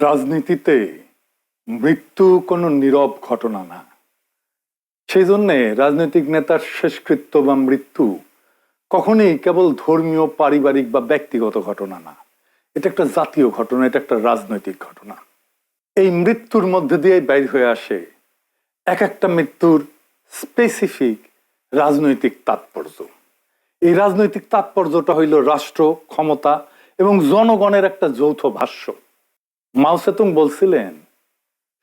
রাজনীতিতে মৃত্যু কোনো নীরব ঘটনা না। সেই জন্যে রাজনৈতিক নেতার শেষকৃত্য বা মৃত্যু কখনোই কেবল ধর্মীয়, পারিবারিক বা ব্যক্তিগত ঘটনা না। এটা একটা জাতীয় ঘটনা, এটা একটা রাজনৈতিক ঘটনা। এই মৃত্যুর মধ্যে দিয়ে বাইর হয়ে আসে এক একটা মৃত্যুর স্পেসিফিক রাজনৈতিক তাৎপর্য। এই রাজনৈতিক তাৎপর্যটা হইল রাষ্ট্র, ক্ষমতা এবং জনগণের একটা যৌথ ভাষ্য। মাও সেতুং বলছিলেন,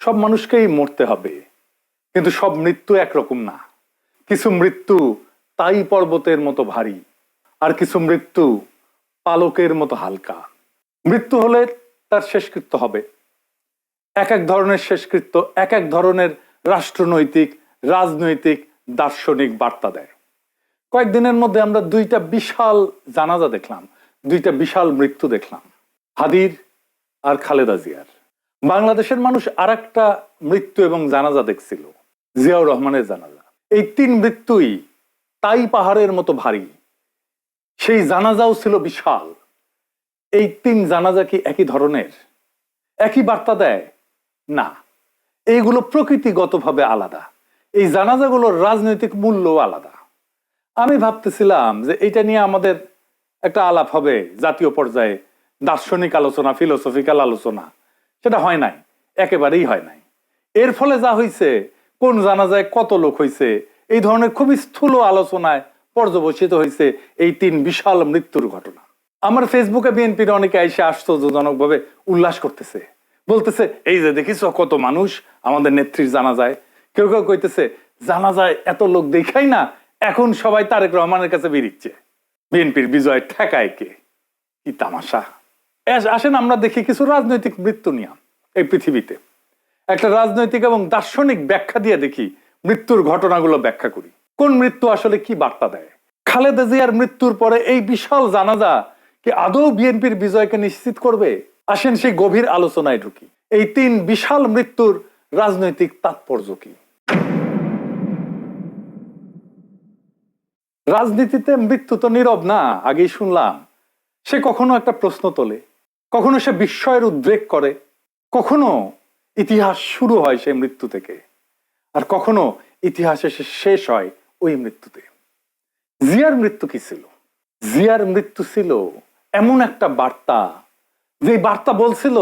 সব মানুষকেই মরতে হবে, কিন্তু সব মৃত্যু একরকম না। কিছু মৃত্যু তাই পর্বতের মতো ভারী, আর কিছু মৃত্যু পালকের মতো হালকা। মৃত্যু হলে তার শেষকৃত্য হবে। এক এক ধরনের শেষকৃত্য এক এক ধরনের রাষ্ট্রনৈতিক, রাজনৈতিক, দার্শনিক বার্তা দেয়। কয়েকদিনের মধ্যে আমরা দুইটা বিশাল জানাজা দেখলাম, দুইটা বিশাল মৃত্যু দেখলাম, হাদির আর খালেদা জিয়ার। বাংলাদেশের মানুষ আর একটা মৃত্যু এবং জানাজা দেখছিল, জিয়াউর রহমানের জানাজা। এই তিন মৃত্যুই তাই পাহাড়ের মতো ভারী, সেই জানাজাও ছিল বিশাল। এই তিন জানাজা কি একই ধরনের, একই বার্তা দেয়? না, এইগুলো প্রকৃতিগতভাবে আলাদা। এই জানাজাগুলোর রাজনৈতিক মূল্যও আলাদা। আমি ভাবতেছিলাম যে এটা নিয়ে আমাদের একটা আলাপ হবে জাতীয় পর্যায়ে, দার্শনিক আলোচনা, ফিলোসফিক্যাল আলোচনা। সেটা হয় নাই, একেবারেই হয় নাই। এর ফলে যা হয়েছে, কোন জানাজায় কত লোক হয়েছে, এই ধরনের খুবই স্থূল আলোচনায় পর্যবসিত হয়েছে এই তিন বিশাল মৃত্যুর ঘটনা। আমার ফেসবুকে বিএনপির অনেকে এসে আশ্চর্যজনক ভাবে উল্লাস করতেছে, বলতেছে এই যে দেখিস কত মানুষ আমাদের নেত্রীর জানাজায়। কেউ কেউ কইতেছে জানাজায় এত লোক দেখাই না, এখন সবাই তারেক রহমানের কাছে বেরিচ্ছে, বিএনপির বিজয় ঠেকায় কে। কি তামাশা! আসেন আমরা দেখি কিছু রাজনৈতিক মৃত্যু নিয়ে এই পৃথিবীতে। একটা রাজনৈতিক এবং দার্শনিক ব্যাখ্যা দিয়ে দেখি, মৃত্যুর ঘটনাগুলো ব্যাখ্যা করি, কোন মৃত্যু আসলে কি বার্তা দেয়। খালেদা জিয়ার মৃত্যুর পরে এই বিশাল জানাজা কি আদৌ বিএনপির বিজয়কে নিশ্চিত করবে? আসেন সেই গভীর আলোচনায় ঢুকি। এই তিন বিশাল মৃত্যুর রাজনৈতিক তাৎপর্য কি? রাজনীতিতে মৃত্যু তো নীরব না, আগেই শুনলাম। সে কখনো একটা প্রশ্ন তোলে, কখনো সে বিস্ময়ের উদ্রেক করে, কখনো ইতিহাস শুরু হয় সেই মৃত্যু থেকে, আর কখনো ইতিহাস এসে শেষ হয় ওই মৃত্যুতে। জিয়ার মৃত্যু কি ছিল? জিয়ার মৃত্যু ছিল এমন একটা বার্তা, যে বার্তা বলছিল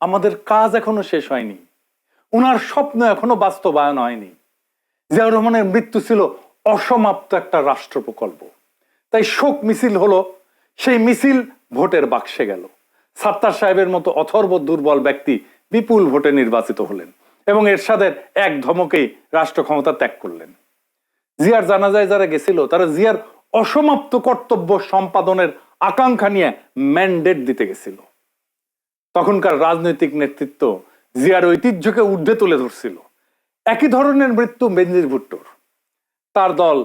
আমাদের কাজ এখনো শেষ হয়নি, উনার স্বপ্ন এখনো বাস্তবায়ন হয়নি। জিয়াউর রহমানের মৃত্যু ছিল অসমাপ্ত একটা রাষ্ট্র প্রকল্প। তাই শোক মিছিল হলো, সেই মিছিল ভোটের বাক্সে গেল। সাত্তার সাহেবের মতো অথর্ব দুর্বল ব্যক্তি বিপুল ভোটে নির্বাচিত হলেন এবং এরশাদের এক ধমকেই রাষ্ট্র ক্ষমতা ত্যাগ করলেন। জিয়ার জানাজায় যারা গেছিল তারা জিয়ার অসমাপ্ত কর্তব্য সম্পাদনের আকাঙ্ক্ষা নিয়ে ম্যান্ডেট দিতে গেছিল। তখনকার রাজনৈতিক নেতৃত্ব জিয়ার ঐতিহ্যকে ঊর্ধ্বে তুলে ধরছিল। একই ধরনের মৃত্যু বেনজির ভুট্টোর। তার দল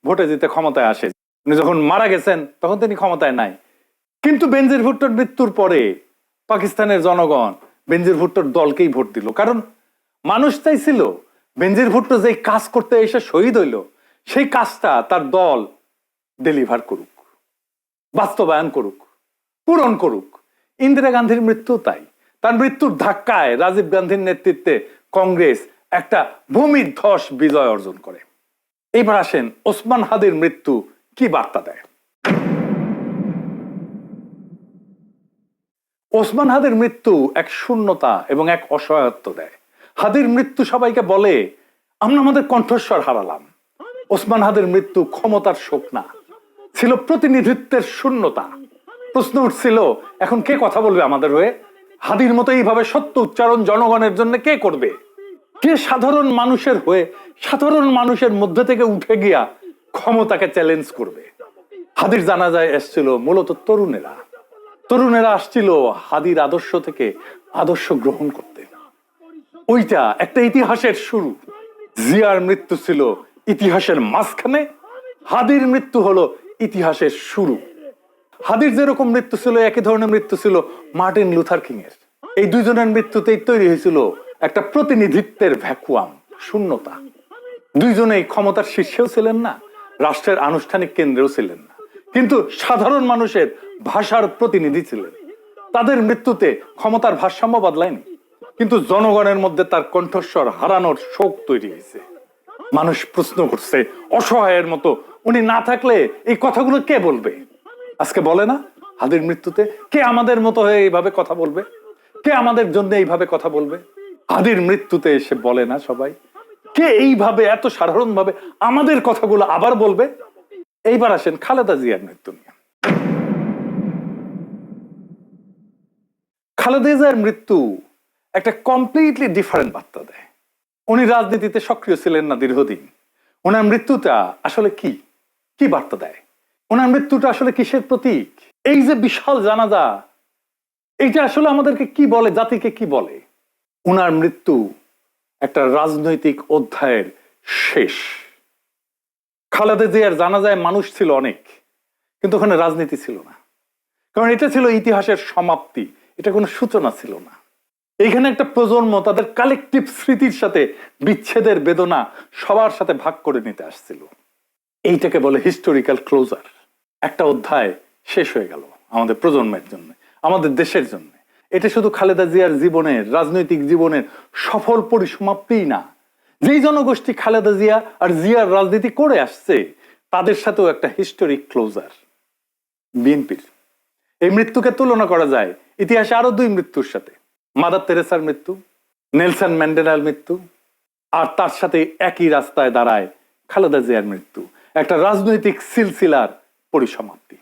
ভোটে জিতে ক্ষমতায় আসে, উনি যখন মারা গেছেন তখন তিনি ক্ষমতায় নাই। কিন্তু বেনজির ভুট্টোর মৃত্যুর পরে পাকিস্তানের জনগণ বেনজির ভুট্টোর দলকেই ভোট দিল, কারণ মানুষ চাইছিল বেনজির ভুট্টো যে কাজ করতে এসে শহীদ হইল, সেই কাজটা তার দল ডেলিভার করুক, বাস্তবায়ন করুক, পূরণ করুক। ইন্দিরা গান্ধীর মৃত্যু তাই। তার মৃত্যুর ধাক্কায় রাজীব গান্ধীর নেতৃত্বে কংগ্রেস একটা ভূমিধ্বস বিজয় অর্জন করে। এইবার আসেন ওসমান হাদির মৃত্যু কি বার্তা দেয়। ওসমান হাদির মৃত্যু এক শূন্যতা এবং এক অসহায়ত্ব দেয়। হাদির মৃত্যু সবাইকে বলে আমরা আমাদের কণ্ঠস্বর হারালাম। ওসমান হাদির মৃত্যু ক্ষমতার শোক না, ছিল প্রতিনিধিত্বের শূন্যতা। প্রশ্ন উঠছিল এখন কে কথা বলবে আমাদের হয়ে? হাদির মতো এইভাবে সত্য উচ্চারণ জনগণের জন্য কে করবে? কে সাধারণ মানুষের হয়ে সাধারণ মানুষের মধ্যে থেকে উঠে গিয়া ক্ষমতাকে চ্যালেঞ্জ করবে? হাদির জানাজায় এসেছিল মূলত তরুণেরা। তরুণেরা আসছিল হাদির আদর্শ থেকে আদর্শ গ্রহণ করতে। ওইটা একটা ইতিহাসের শুরু। জিয়ার মৃত্যু ছিল ইতিহাসের মাঝখানে, হাদির মৃত্যু হলো ইতিহাসের শুরু। হাদির যেরকম মৃত্যু ছিল, একই ধরনের মৃত্যু ছিল মার্টিন লুথার কিং এর। এই দুইজনের মৃত্যুতেই তৈরি হয়েছিল একটা প্রতিনিধিত্বের ভ্যাকুয়াম, শূন্যতা। দুইজনেই ক্ষমতার শীর্ষেও ছিলেন না, রাষ্ট্রের আনুষ্ঠানিক কেন্দ্রেও ছিলেন না, কিন্তু সাধারণ মানুষের ভাষার প্রতিনিধি ছিলেন। তাদের মৃত্যুতে ক্ষমতার ভারসাম্য বদলায়নি, কিন্তু জনগণের মধ্যে তার কণ্ঠস্বর হারানোর শোক তৈরি হয়েছে। মানুষ প্রশ্ন করছে অসহায়ের মতো, উনি না থাকলে এই কথাগুলো কে বলবে? আজকে বলে না, হাদির মৃত্যুতে কে আমাদের মতো হয়ে এইভাবে কথা বলবে? কে আমাদের জন্য এইভাবে কথা বলবে? হাদির মৃত্যুতে এসে বলে না সবাই, কে এইভাবে এত সাধারণভাবে আমাদের কথাগুলো আবার বলবে? এইবার আসেন খালেদা জিয়ার মৃত্যু নিয়ে। খালেদা জিয়ার মৃত্যু একটা কমপ্লিটলি ডিফারেন্ট বার্তা দেয়। উনি রাজনীতিতে সক্রিয় ছিলেন না দীর্ঘদিন। ওনার মৃত্যুটা আসলে কি কি বার্তা দেয়? ওনার মৃত্যুটা আসলে কিসের প্রতীক? এই যে বিশাল জানাজা, এইটা আসলে আমাদেরকে কি বলে, জাতিকে কি বলে? ওনার মৃত্যু একটা রাজনৈতিক অধ্যায়ের শেষ। খালেদা জিয়ার জানাজায় মানুষ ছিল অনেক, কিন্তু ওখানে রাজনীতি ছিল না, কারণ এটা ছিল ইতিহাসের সমাপ্তি, এটা কোনো সূচনা ছিল না। এইখানে একটা প্রজন্ম তাদের কালেকটিভ স্মৃতির সাথে বিচ্ছেদের বেদনা সবার সাথে ভাগ করে নিতে আসছিল। এইটাকে বলে হিস্টোরিক্যাল ক্লোজার। একটা অধ্যায় শেষ হয়ে গেল আমাদের প্রজন্মের জন্য, আমাদের দেশের জন্য। এটা শুধু খালেদা জিয়ার জীবনের, রাজনৈতিক জীবনের সফল পরিসমাপ্তি না, যেই জনগোষ্ঠী খালেদা জিয়া আর জিয়ার রাজনীতি করে আসছে তাদের সাথেও একটা হিস্টোরিক ক্লোজার। বিএনপির এই মৃত্যুকে তুলনা করা যায় ইতিহাসে আরো দুই মৃত্যুর সাথে, মাদার তেরেসার মৃত্যু, নেলসন ম্যান্ডেলার মৃত্যু, আর তার সাথে একই রাস্তায় দাঁড়ায় খালেদা জিয়ার মৃত্যু, একটা রাজনৈতিক সিলসিলার পরিসমাপ্তি।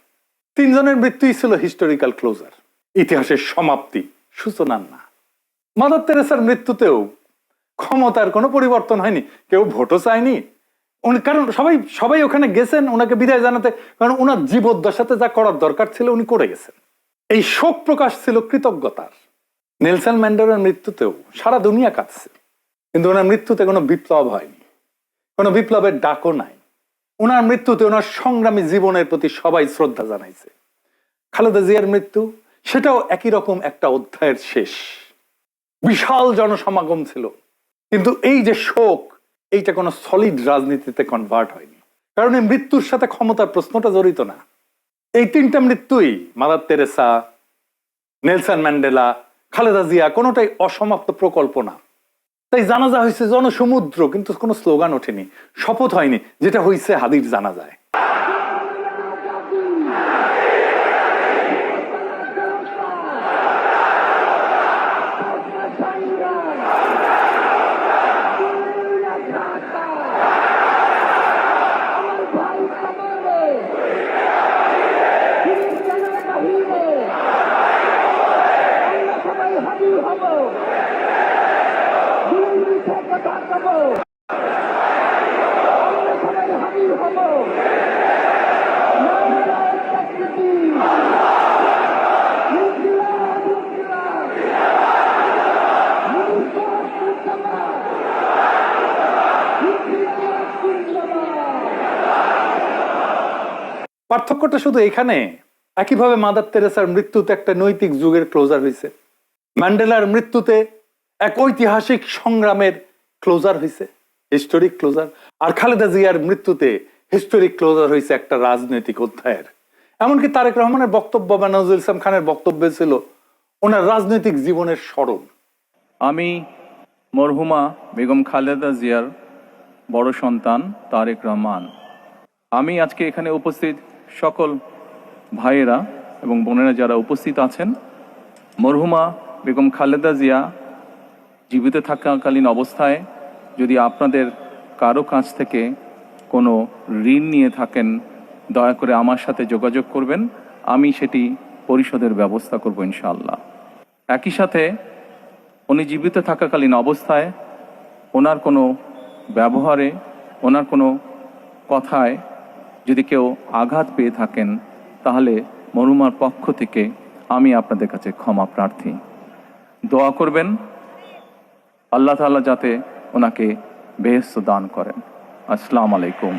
তিনজনের মৃত্যুই ছিল হিস্টোরিক্যাল ক্লোজার, ইতিহাসের সমাপ্তি, সূচনার না। মাদার তেরেসার মৃত্যুতেও ক্ষমতার কোনো পরিবর্তন হয়নি, কেউ ভোটও চায়নি, কারণ সবাই ওখানে গেছেন ওনাকে বিদায় জানাতে, কারণ ওনার জীবদ্দশাতে যা করার দরকার ছিল উনি করে গেছেন। এই শোক প্রকাশ ছিল কৃতজ্ঞতার। নেলসন ম্যান্ডেলার মৃত্যুতেও সারা দুনিয়া কাঁদছে, কিন্তু ওনার মৃত্যুতে কোনো বিপ্লব হয়নি, কোনো বিপ্লবের ডাকও নাই। ওনার মৃত্যুতে ওনার সংগ্রামী জীবনের প্রতি সবাই শ্রদ্ধা জানাইছে। খালেদা জিয়ার মৃত্যু, সেটাও একই রকম একটা অধ্যায়ের শেষ। বিশাল জনসমাগম ছিল, কিন্তু এই যে শোক, এইটা কোনো সলিড রাজনীতিতে কনভার্ট হয়নি, কারণ এই মৃত্যুর সাথে ক্ষমতার প্রশ্নটা জড়িত না। এই তিনটা মৃত্যুই, Mother Teresa, Nelson Mandela, Khaleda Zia, কোনোটাই অসমাপ্ত প্রকল্প না। তাই জানাজা হয়েছে জনসমুদ্র, কিন্তু কোনো স্লোগান ওঠেনি, শপথ হয়নি, যেটা হয়েছে হাদির জানাজায়। পার্থক্যটা শুধু এখানে, একইভাবে মাদার তেরেসার মৃত্যুতে একটা নৈতিক যুগের ক্লোজার হয়েছে, ম্যান্ডেলার মৃত্যুতে এক ঐতিহাসিক সংগ্রামের ক্লোজার হয়েছে, হিস্টোরিক ক্লোজার, আর খালেদা জিয়ার মৃত্যুতে হিস্টোরিক ক্লোজার হয়েছে একটা রাজনৈতিক অধ্যায়ের। এমনকি তারেক রহমানের বক্তব্য বা নজরুল ইসলাম খানের বক্তব্য ছিল ওনার রাজনৈতিক জীবনের স্মরণ। আমি মরহুমা বেগম খালেদা জিয়ার বড় সন্তান তারেক রহমান। আমি আজকে এখানে উপস্থিত সকল ভাইয়েরা এবং বোনেরা যারা উপস্থিত আছেন, মরহুমা বেগম খালেদা জিয়া জীবিত থাকাকালীন অবস্থায় যদি আপনাদের কারো কাছ থেকে কোনো ঋণ নিয়ে থাকেন, দয়া করে আমার সাথে যোগাযোগ করবেন, আমি সেটি পরিশোধের ব্যবস্থা করব ইনশাআল্লাহ। একই সাথে উনি জীবিত থাকাকালীন অবস্থায় ওনার কোনো ব্যবহারে, ওনার কোনো কথায় যদি কেউ আঘাত পেয়ে থাকেন, তাহলে মরহুমার পক্ষ থেকে আমি আপনাদের কাছে ক্ষমা প্রার্থী। দোয়া করবেন আল্লাহ তাআলা যাতে ওনাকে বেহেশত দান করেন। আসসালামু আলাইকুম।